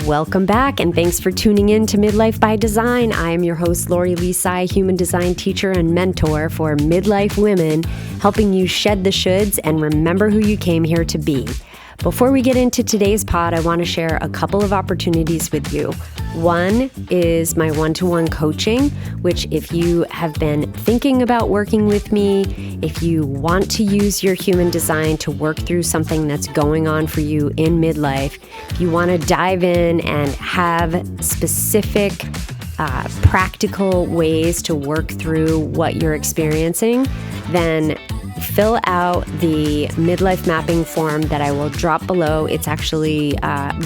Welcome back, and thanks for tuning in to Midlife by Design. I am your host, Lori Lisai, human design teacher and mentor for midlife women, helping you shed the shoulds and remember who you came here to be. Before we get into today's pod, I want to share a couple of opportunities with you. One is my one-to-one coaching, which if you have been thinking about working with me, if you want to use your human design to work through something that's going on for you in midlife, if you want to dive in and have specific practical ways to work through what you're experiencing, then fill out the Midlife Mapping form that I will drop below. It's actually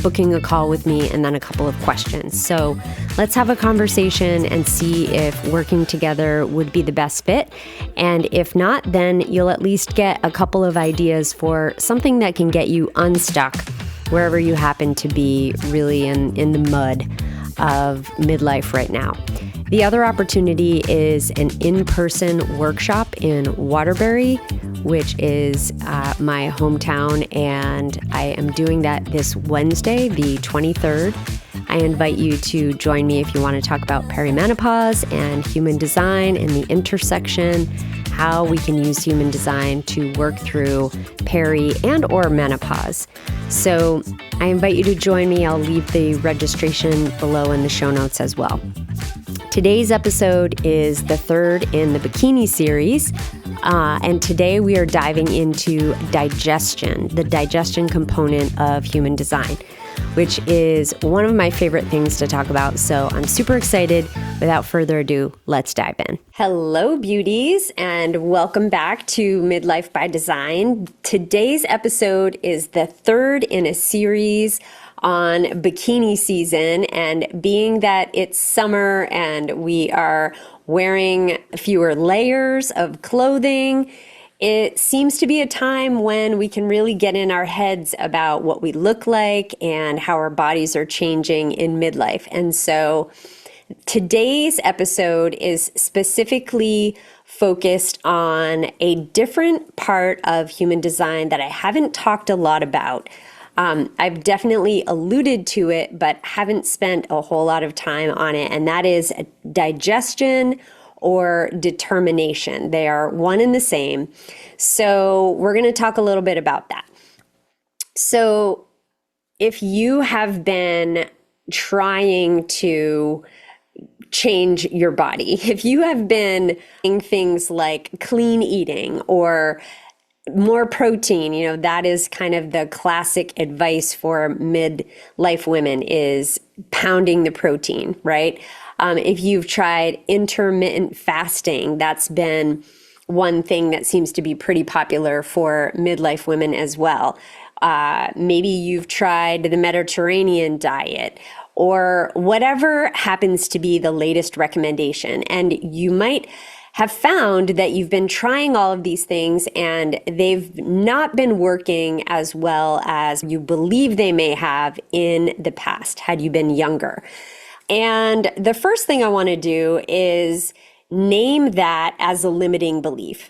booking a call with me and then a couple of questions. So let's have a conversation and see if working together would be the best fit. And if not, then you'll at least get a couple of ideas for something that can get you unstuck wherever you happen to be really in the mud of midlife right now. The other opportunity is an in-person workshop in Waterbury, which is my hometown, and I am doing that this Wednesday, the 23rd. I invite you to join me if you want to talk about perimenopause and human design and the intersection, how we can use human design to work through peri and or menopause. So I invite you to join me. I'll leave the registration below in the show notes as well. Today's episode is the third in the Bikini series, and today we are diving into digestion, the digestion component of human design, which is one of my favorite things to talk about. So I'm super excited. Without further ado, let's dive in. Hello, beauties, and welcome back to Midlife by Design. Today's episode is the third in a series on bikini season, and being that it's summer and we are wearing fewer layers of clothing, it seems to be a time when we can really get in our heads about what we look like and how our bodies are changing in midlife. And so today's episode is specifically focused on a different part of human design that I haven't talked a lot about. I've definitely alluded to it, but haven't spent a whole lot of time on it, and that is digestion or determination. They are one and the same. So we're going to talk a little bit about that. So if you have been trying to change your body, if you have been doing things like clean eating or more protein, that is kind of the classic advice for midlife women, is pounding the protein, right? If you've tried intermittent fasting, that's been one thing that seems to be pretty popular for midlife women as well. Maybe you've tried the Mediterranean diet or whatever happens to be the latest recommendation. And you might have found that you've been trying all of these things and they've not been working as well as you believe they may have in the past had you been younger. And the first thing I want to do is name that as a limiting belief,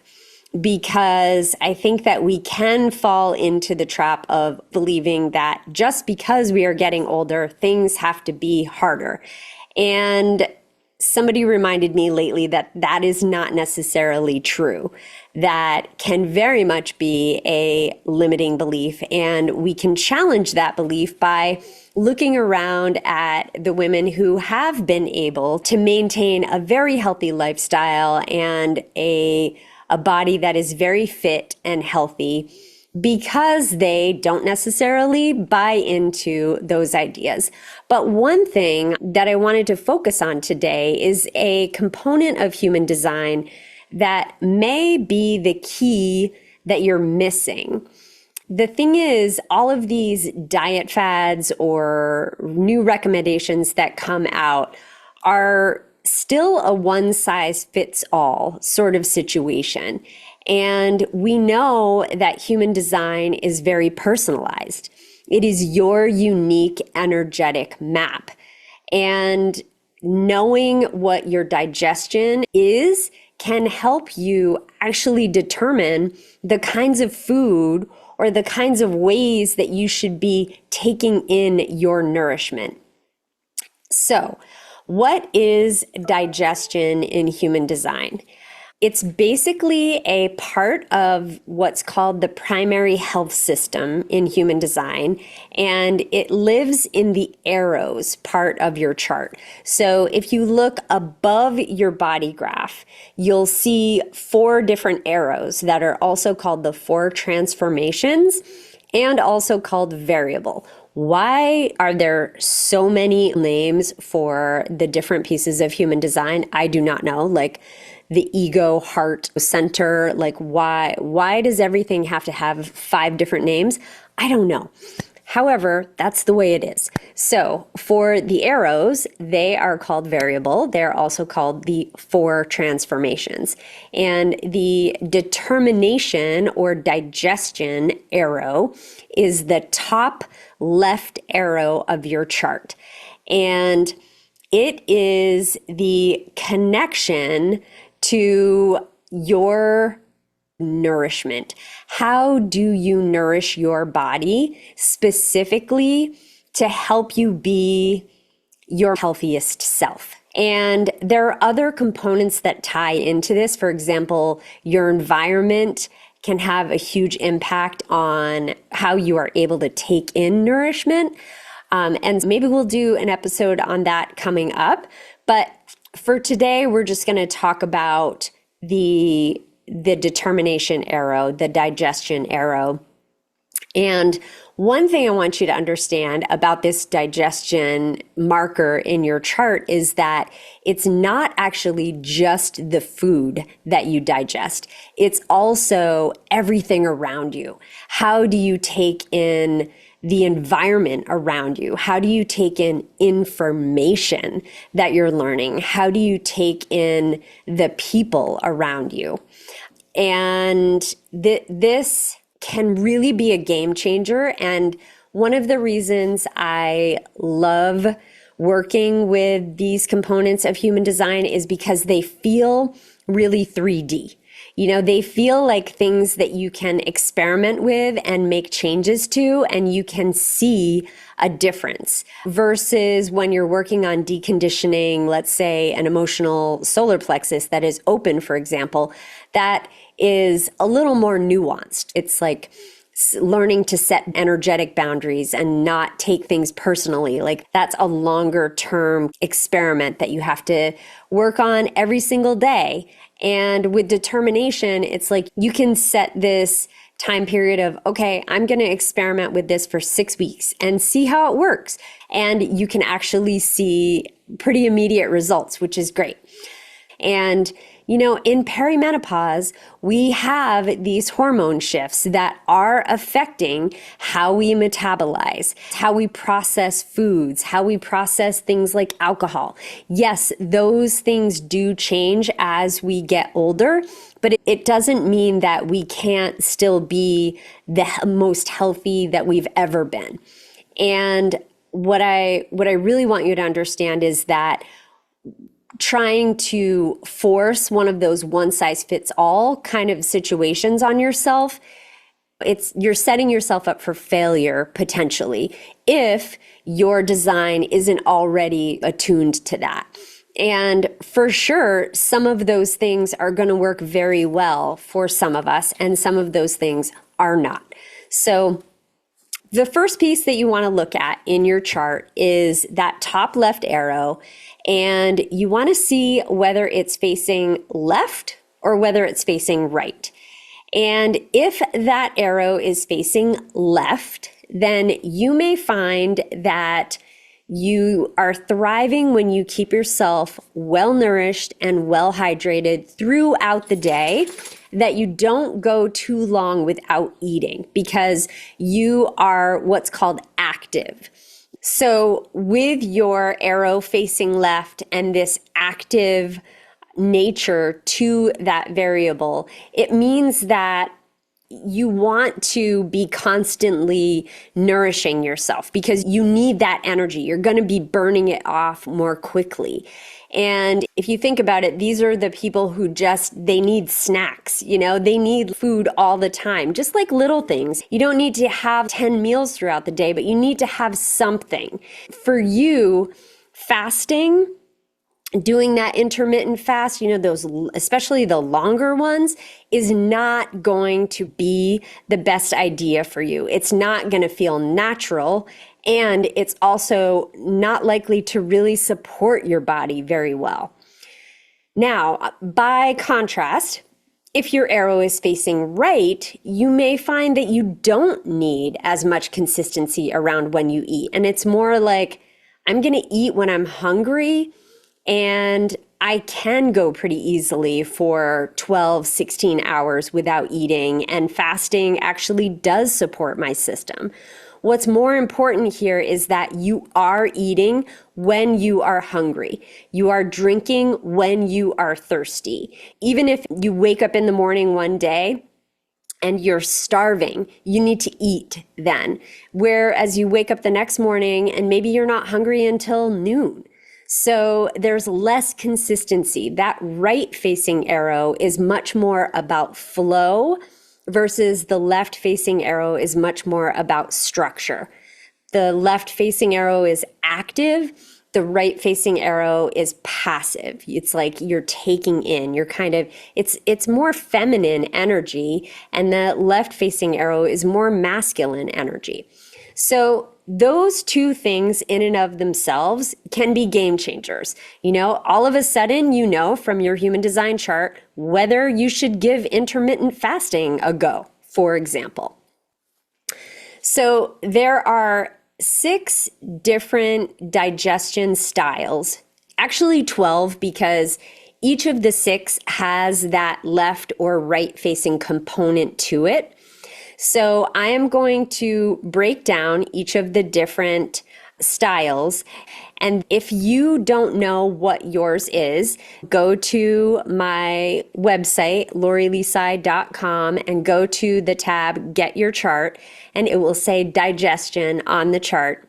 because I think that we can fall into the trap of believing that just because we are getting older, things have to be harder. And somebody reminded me lately that that is not necessarily true. That can very much be a limiting belief, and we can challenge that belief by looking around at the women who have been able to maintain a very healthy lifestyle and a body that is very fit and healthy, because they don't necessarily buy into those ideas. But one thing that I wanted to focus on today is a component of human design that may be the key that you're missing. The thing is, all of these diet fads or new recommendations that come out are still a one-size-fits-all sort of situation. And we know that human design is very personalized. It is your unique energetic map. And knowing what your digestion is can help you actually determine the kinds of food or the kinds of ways that you should be taking in your nourishment. So, what is digestion in human design? It's basically a part of what's called the primary health system in human design, and it lives in the arrows part of your chart. So if you look above your body graph, you'll see 4 different arrows that are also called the 4 transformations and also called variable. Why are there so many names for the different pieces of human design? I do not know. Like the ego, heart, center, like why does everything have to have 5 different names? I don't know. However, that's the way it is. So for the arrows, they are called variable. They're also called the 4 transformations. And the determination or digestion arrow is the top left arrow of your chart. And it is the connection to your nourishment. How do you nourish your body specifically to help you be your healthiest self? And there are other components that tie into this. For example, your environment can have a huge impact on how you are able to take in nourishment. And maybe we'll do an episode on that coming up. But for today, we're just going to talk about the determination arrow, the digestion arrow. And one thing I want you to understand about this digestion marker in your chart is that it's not actually just the food that you digest. It's also everything around you. How do you take in the environment around you? How do you take in information that you're learning? How do you take in the people around you? And this can really be a game changer. And one of the reasons I love working with these components of human design is because they feel really 3D. You know, they feel like things that you can experiment with and make changes to, and you can see a difference versus when you're working on deconditioning, let's say an emotional solar plexus that is open, for example, that is a little more nuanced. It's like learning to set energetic boundaries and not take things personally. Like that's a longer term experiment that you have to work on every single day. And with determination, it's like you can set this time period of, okay, I'm going to experiment with this for 6 weeks and see how it works. And you can actually see pretty immediate results, which is great. And you know, in perimenopause, we have these hormone shifts that are affecting how we metabolize, how we process foods, how we process things like alcohol. Yes, those things do change as we get older, but it doesn't mean that we can't still be the most healthy that we've ever been. And what I really want you to understand is that trying to force one of those one-size-fits-all kind of situations on yourself, you're setting yourself up for failure potentially if your design isn't already attuned to that. And for sure, some of those things are going to work very well for some of us, and some of those things are not. So the first piece that you want to look at in your chart is that top left arrow, and you want to see whether it's facing left or whether it's facing right. And if that arrow is facing left, then you may find that you are thriving when you keep yourself well nourished and well hydrated throughout the day, that you don't go too long without eating because you are what's called active. So with your arrow facing left and this active nature to that variable, it means that you want to be constantly nourishing yourself because you need that energy. You're going to be burning it off more quickly. And if you think about it, these are the people who they need snacks, they need food all the time, just like little things. You don't need to have 10 meals throughout the day, but you need to have something. For you, fasting, doing that intermittent fast, those, especially the longer ones, is not going to be the best idea for you. It's not going to feel natural. And it's also not likely to really support your body very well. Now, by contrast, if your arrow is facing right, you may find that you don't need as much consistency around when you eat. And it's more like, I'm going to eat when I'm hungry, and I can go pretty easily for 12, 16 hours without eating, and fasting actually does support my system. What's more important here is that you are eating when you are hungry. You are drinking when you are thirsty. Even if you wake up in the morning one day and you're starving, you need to eat then. Whereas you wake up the next morning and maybe you're not hungry until noon. So there's less consistency. That right-facing arrow is much more about flow versus the left-facing arrow is much more about structure. The left-facing arrow is active. The right-facing arrow is passive. It's like you're taking in, it's more feminine energy, and the left-facing arrow is more masculine energy. So those two things in and of themselves can be game changers. All of a sudden, from your human design chart, whether you should give intermittent fasting a go, for example. So there are 6 different digestion styles, actually 12, because each of the 6 has that left or right facing component to it. So I am going to break down each of the different styles. And if you don't know what yours is, go to my website, laurielisai.com, and go to the tab, Get Your Chart, and it will say Digestion on the chart.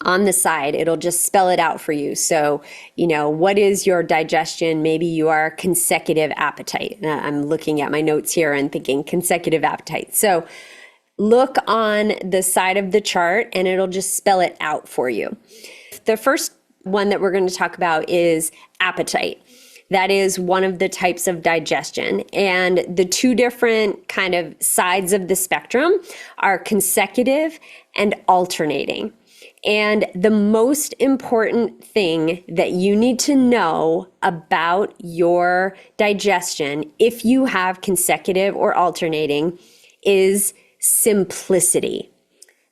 On the side, it'll just spell it out for you. So, what is your digestion? Maybe you are consecutive appetite. I'm looking at my notes here and thinking consecutive appetite. So look on the side of the chart and it'll just spell it out for you. The first one that we're going to talk about is appetite. That is one of the types of digestion. And the 2 different kind of sides of the spectrum are consecutive and alternating. And the most important thing that you need to know about your digestion, if you have consecutive or alternating, is simplicity.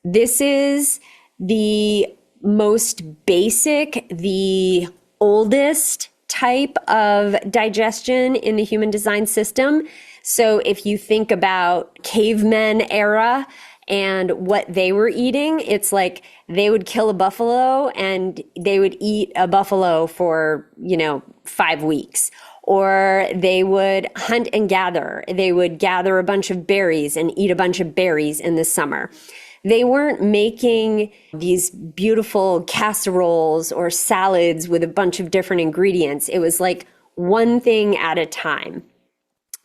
This is the most basic, the oldest type of digestion in the human design system. So if you think about cavemen era, and what they were eating, it's like they would kill a buffalo and they would eat a buffalo for, 5 weeks. Or they would hunt and gather. They would gather a bunch of berries and eat a bunch of berries in the summer. They weren't making these beautiful casseroles or salads with a bunch of different ingredients. It was like one thing at a time.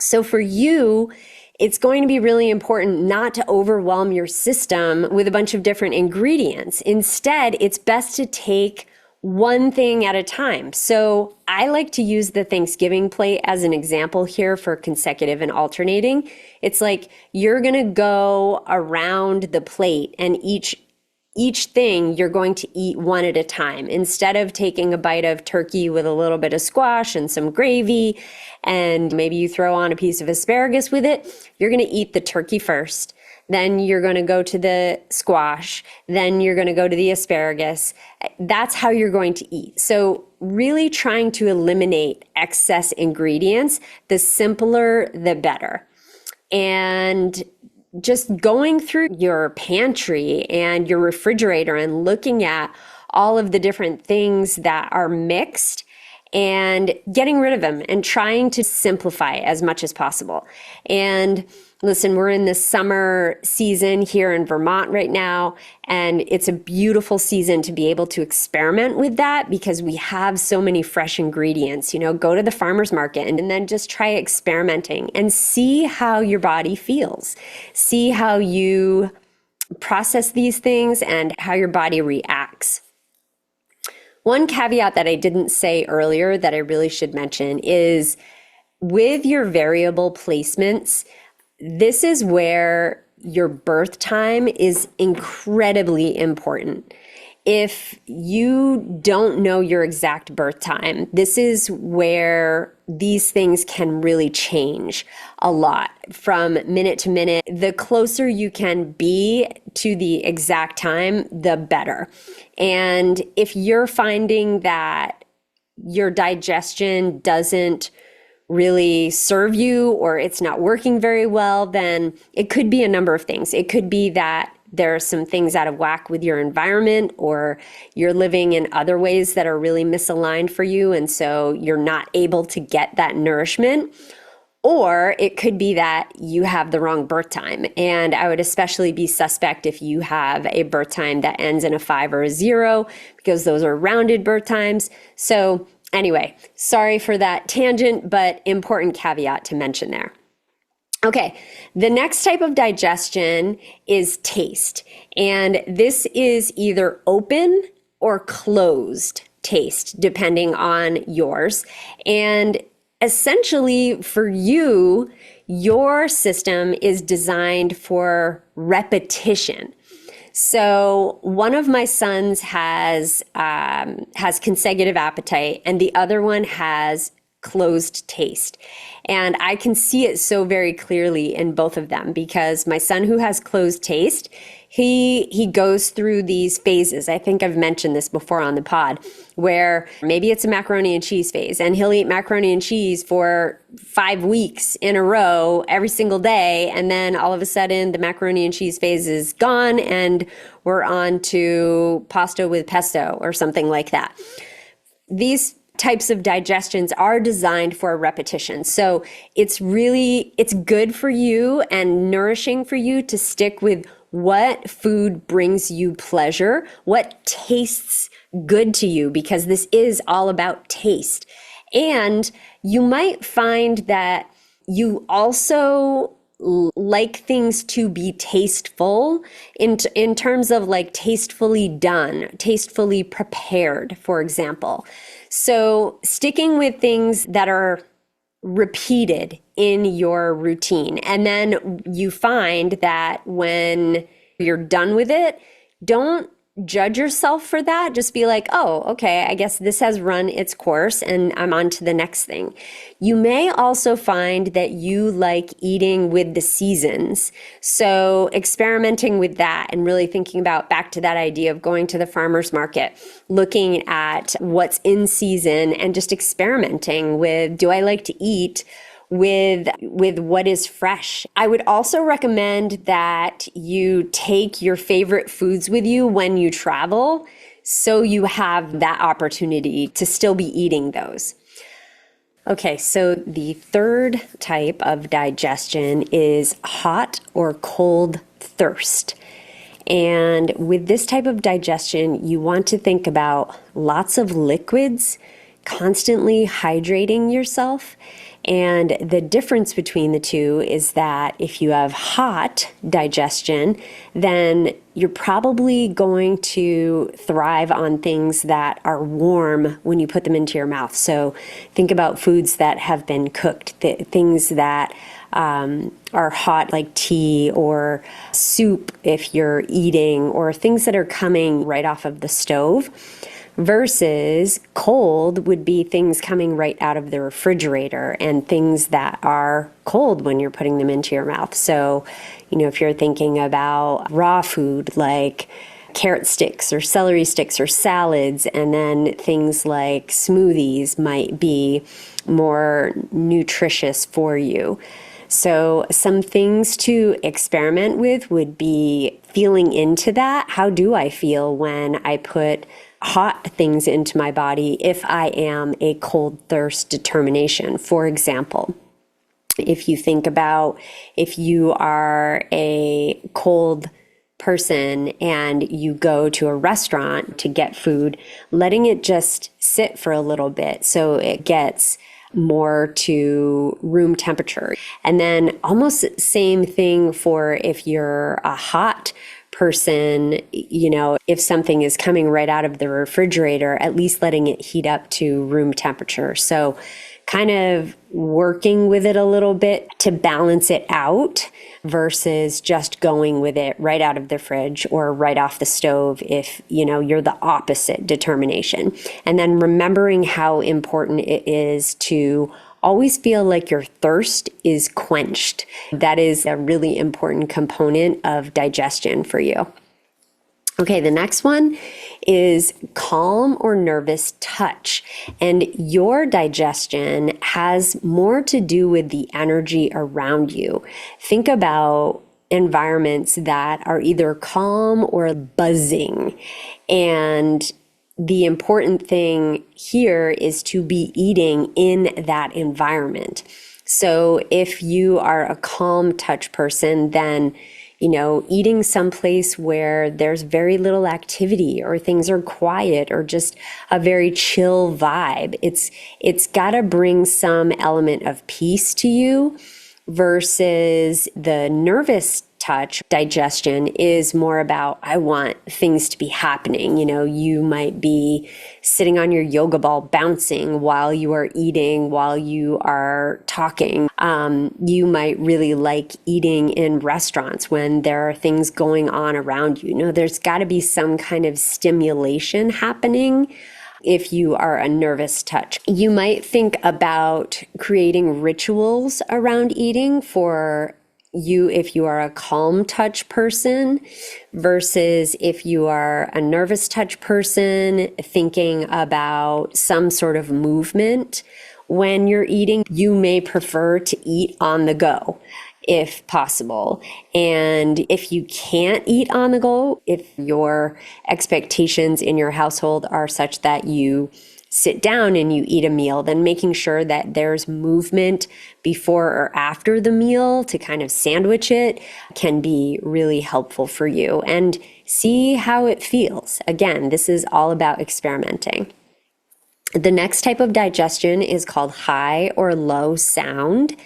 So for you, it's going to be really important not to overwhelm your system with a bunch of different ingredients. Instead, it's best to take one thing at a time. So I like to use the Thanksgiving plate as an example here for consecutive and alternating. It's like you're going to go around the plate and each thing you're going to eat one at a time. Instead of taking a bite of turkey with a little bit of squash and some gravy, and maybe you throw on a piece of asparagus with it, you're going to eat the turkey first. Then you're going to go to the squash. Then you're going to go to the asparagus. That's how you're going to eat. So really trying to eliminate excess ingredients, the simpler, the better. And just going through your pantry and your refrigerator and looking at all of the different things that are mixed and getting rid of them and trying to simplify as much as possible. And listen, we're in the summer season here in Vermont right now, and it's a beautiful season to be able to experiment with that because we have so many fresh ingredients. Go to the farmer's market and then just try experimenting and see how your body feels. See how you process these things and how your body reacts. One caveat that I didn't say earlier that I really should mention is with your variable placements, this is where your birth time is incredibly important. If you don't know your exact birth time, this is where these things can really change a lot from minute to minute. The closer you can be to the exact time, the better. And if you're finding that your digestion doesn't really serve you or it's not working very well, then it could be a number of things. It could be that there are some things out of whack with your environment, or you're living in other ways that are really misaligned for you, and so you're not able to get that nourishment. Or it could be that you have the wrong birth time. And I would especially be suspect if you have a birth time that ends in a 5 or a 0, because those are rounded birth times. So anyway, sorry for that tangent, but important caveat to mention there. Okay, the next type of digestion is taste. And this is either open or closed taste, depending on yours. And essentially for you, your system is designed for repetition. So one of my sons has consecutive appetite and the other one has closed taste. And I can see it so very clearly in both of them because my son who has closed taste, he goes through these phases. I think I've mentioned this before on the pod, where maybe it's a macaroni and cheese phase and he'll eat macaroni and cheese for 5 weeks in a row every single day. And then all of a sudden the macaroni and cheese phase is gone and we're on to pasta with pesto or something like that. These types of digestions are designed for a repetition. So it's good for you and nourishing for you to stick with what food brings you pleasure, what tastes good to you, because this is all about taste. And you might find that you also like things to be tasteful in terms of like tastefully done, tastefully prepared, for example. So sticking with things that are repeated in your routine. And then you find that when you're done with it, don't judge yourself for that. Just be like, oh, okay, I guess this has run its course and I'm on to the next thing. You may also find that you like eating with the seasons. So experimenting with that and really thinking about back to that idea of going to the farmer's market, looking at what's in season and just experimenting with, do I like to eat with what is fresh? I would also recommend that you take your favorite foods with you when you travel, so you have that opportunity to still be eating those. Okay, so the third type of digestion is hot or cold thirst. And with this type of digestion, you want to think about lots of liquids, constantly hydrating yourself. And the difference between the two is that if you have hot digestion, then you're probably going to thrive on things that are warm when you put them into your mouth. So think about foods that have been cooked, things that are hot, like tea or soup if you're eating, or things that are coming right off of the stove. Versus cold would be things coming right out of the refrigerator and things that are cold when you're putting them into your mouth. So, if you're thinking about raw food like carrot sticks or celery sticks or salads, and then things like smoothies might be more nutritious for you. So some things to experiment with would be feeling into that. How do I feel when I put hot things into my body if I am a cold thirst determination? For example, if you think about if you are a cold person and you go to a restaurant to get food, letting it just sit for a little bit so it gets more to room temperature. And then almost same thing for if you're a hot person, if something is coming right out of the refrigerator, at least letting it heat up to room temperature. So kind of working with it a little bit to balance it out versus just going with it right out of the fridge or right off the stove if, you're the opposite determination. And then remembering how important it is to always feel like your thirst is quenched. That is a really important component of digestion for you. Okay, the next one is calm or nervous touch. And your digestion has more to do with the energy around you. Think about environments that are either calm or buzzing. And the important thing here is to be eating in that environment. So if you are a calm touch person, then eating someplace where there's very little activity or things are quiet or just a very chill vibe. It's got to bring some element of peace to you versus the nervous touch. Digestion is more about, I want things to be happening. You might be sitting on your yoga ball bouncing while you are eating, while you are talking. You might really like eating in restaurants when there are things going on around you. There's got to be some kind of stimulation happening. If you are a nervous touch, you might think about creating rituals around eating for you if you are a calm touch person versus if you are a nervous touch person, thinking about some sort of movement when you're eating. You may prefer to eat on the go if possible. And if you can't eat on the go, if your expectations in your household are such that you sit down and you eat a meal, then making sure that there's movement before or after the meal to kind of sandwich it can be really helpful for you. And see how it feels. Again, this is all about experimenting. The next type of digestion is called high or low sound.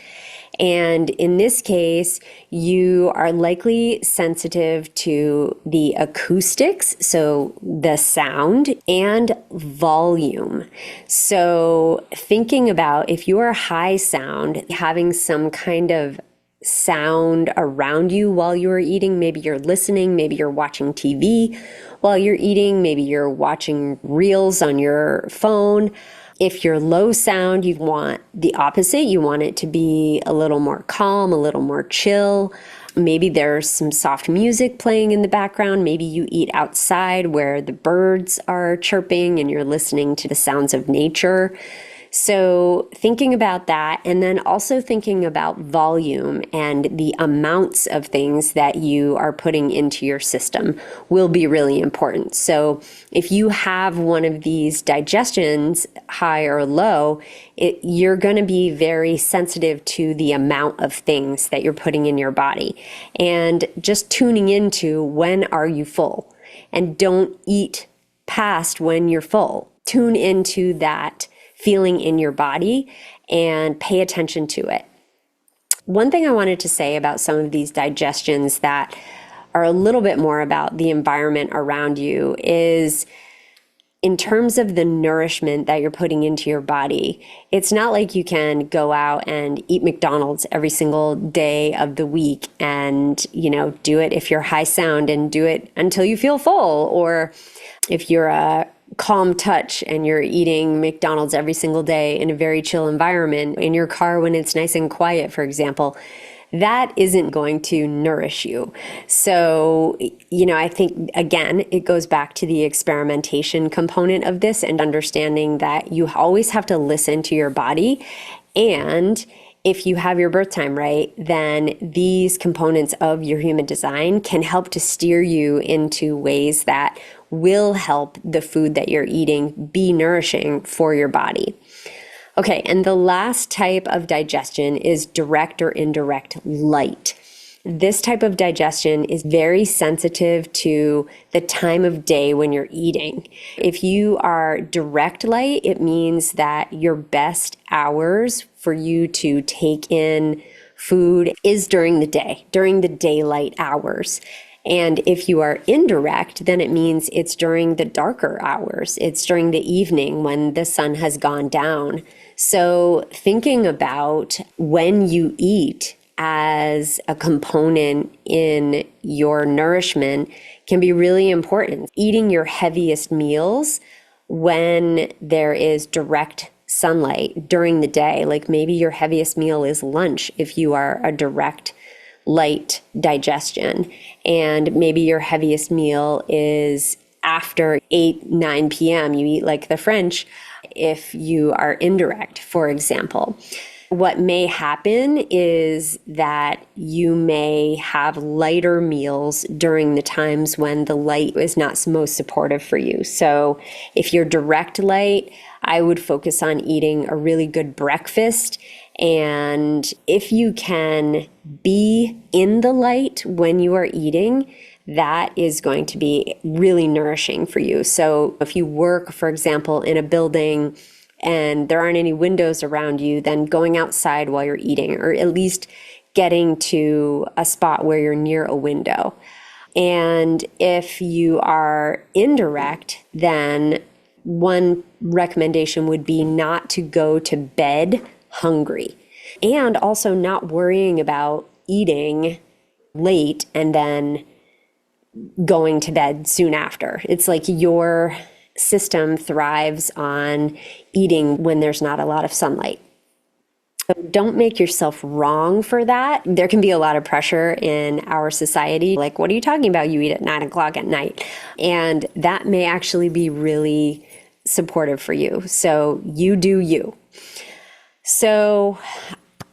And in this case, you are likely sensitive to the acoustics, so the sound, and volume. So thinking about if you are high sound, having some kind of sound around you while you are eating, maybe you're listening, maybe you're watching TV while you're eating, maybe you're watching reels on your phone. If you're low sound, you want the opposite. You want it to be a little more calm, a little more chill. Maybe there's some soft music playing in the background. Maybe you eat outside where the birds are chirping and you're listening to the sounds of nature. So thinking about that, and then also thinking about volume and the amounts of things that you are putting into your system will be really important. So if you have one of these digestions, high or low, you're going to be very sensitive to the amount of things that you're putting in your body. And just tuning into when are you full, and don't eat past when you're full. Tune into that feeling in your body and pay attention to it. One thing I wanted to say about some of these digestions that are a little bit more about the environment around you is in terms of the nourishment that you're putting into your body. It's not like you can go out and eat McDonald's every single day of the week and, do it if you're high sound and do it until you feel full. Or if you're a calm touch and you're eating McDonald's every single day in a very chill environment in your car when it's nice and quiet, for example, that isn't going to nourish you. So, I think, again, it goes back to the experimentation component of this and understanding that you always have to listen to your body. And if you have your birth time right, then these components of your human design can help to steer you into ways that will help the food that you're eating be nourishing for your body. Okay, and the last type of digestion is direct or indirect light. This type of digestion is very sensitive to the time of day when you're eating. If you are direct light, it means that your best hours for you to take in food is during the day, during the daylight hours. And if you are indirect, then it means it's during the darker hours. It's during the evening when the sun has gone down. So thinking about when you eat as a component in your nourishment can be really important. Eating your heaviest meals when there is direct sunlight during the day, like maybe your heaviest meal is lunch if you are a direct light digestion, and maybe your heaviest meal is after 8-9 p.m. You eat like the French if you are indirect, for example. What may happen is that you may have lighter meals during the times when the light is not most supportive for you. So if you're direct light, I would focus on eating a really good breakfast. And if you can be in the light when you are eating, that is going to be really nourishing for you. So if you work, for example, in a building and there aren't any windows around you, then going outside while you're eating, or at least getting to a spot where you're near a window. And if you are indirect, then one recommendation would be not to go to bed hungry, and also not worrying about eating late and then going to bed soon after. It's like your system thrives on eating when there's not a lot of sunlight. So don't make yourself wrong for that. There can be a lot of pressure in our society. Like, what are you talking about? You eat at 9 o'clock at night. And that may actually be really supportive for you. So you do you. So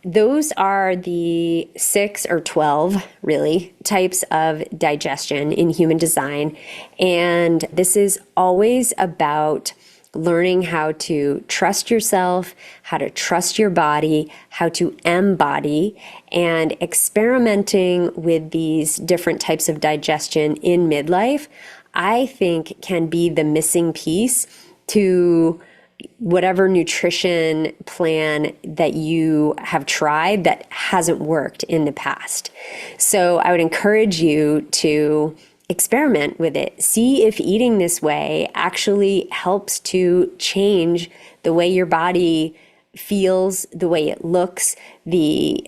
those are the 6 or 12, really, types of digestion in human design. And this is always about learning how to trust yourself, how to trust your body, how to embody, and experimenting with these different types of digestion in midlife, I think can be the missing piece to whatever nutrition plan that you have tried that hasn't worked in the past. So I would encourage you to experiment with it. See if eating this way actually helps to change the way your body feels, the way it looks, the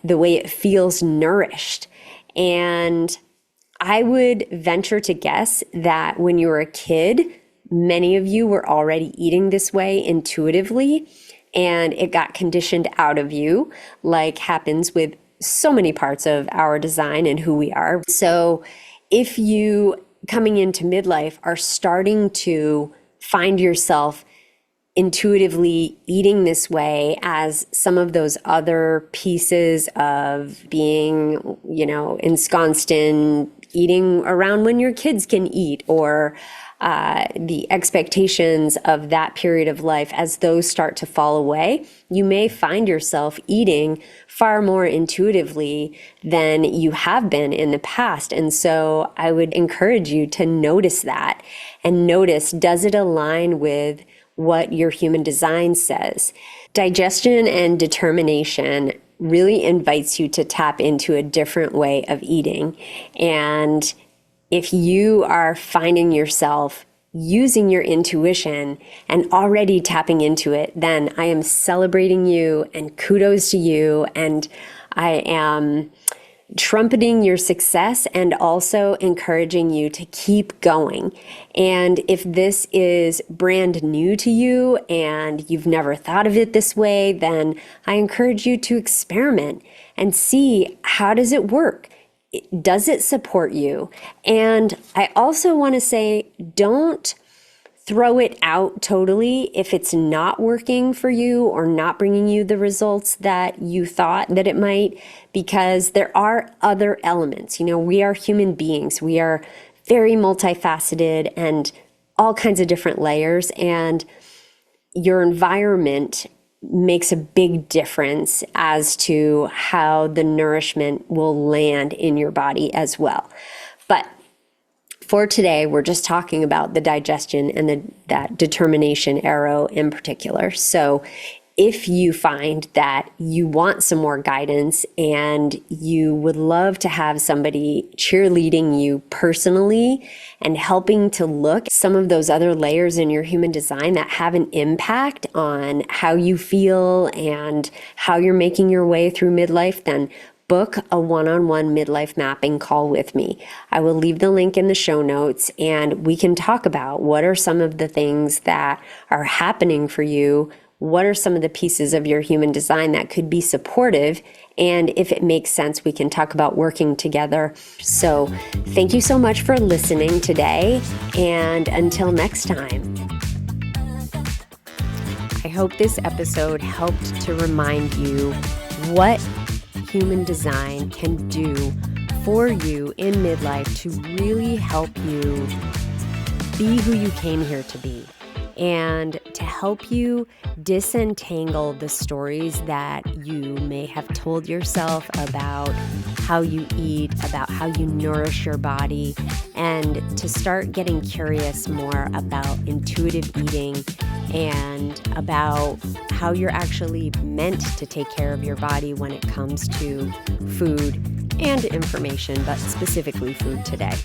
way it feels nourished. And I would venture to guess that when you were a kid, many of you were already eating this way intuitively, and it got conditioned out of you, like happens with so many parts of our design and who we are. So if you, coming into midlife, are starting to find yourself intuitively eating this way as some of those other pieces of being, ensconced in eating around when your kids can eat, or the expectations of that period of life, as those start to fall away, you may find yourself eating far more intuitively than you have been in the past. And so I would encourage you to notice that and notice, does it align with what your human design says? Digestion and determination really invites you to tap into a different way of eating. And if you are finding yourself using your intuition and already tapping into it, then I am celebrating you and kudos to you. And I am trumpeting your success and also encouraging you to keep going. And if this is brand new to you and you've never thought of it this way, then I encourage you to experiment and see, how does it work? Does it support you? And I also want to say, don't throw it out totally if it's not working for you or not bringing you the results that you thought that it might, because there are other elements. We are human beings. We are very multifaceted and all kinds of different layers, and your environment makes a big difference as to how the nourishment will land in your body as well. But for today, we're just talking about the digestion and that determination arrow in particular. So if you find that you want some more guidance and you would love to have somebody cheerleading you personally and helping to look at some of those other layers in your human design that have an impact on how you feel and how you're making your way through midlife, then book a one-on-one midlife mapping call with me. I will leave the link in the show notes, and we can talk about what are some of the things that are happening for you. What are some of the pieces of your human design that could be supportive? And if it makes sense, we can talk about working together. So thank you so much for listening today. And until next time. I hope this episode helped to remind you what human design can do for you in midlife to really help you be who you came here to be, and to help you disentangle the stories that you may have told yourself about how you eat, about how you nourish your body, and to start getting curious more about intuitive eating and about how you're actually meant to take care of your body when it comes to food and information, but specifically food today.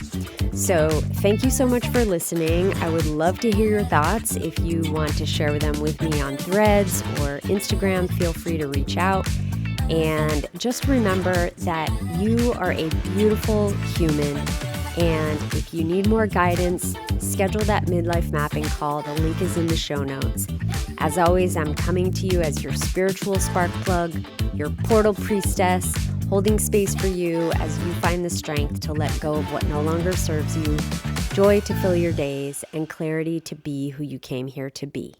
So thank you so much for listening. I would love to hear your thoughts. If you want to share them with me on Threads or Instagram, feel free to reach out. And just remember that you are a beautiful human. And if you need more guidance, schedule that midlife mapping call. The link is in the show notes. As always, I'm coming to you as your spiritual spark plug, your portal priestess, holding space for you as you find the strength to let go of what no longer serves you, joy to fill your days, and clarity to be who you came here to be.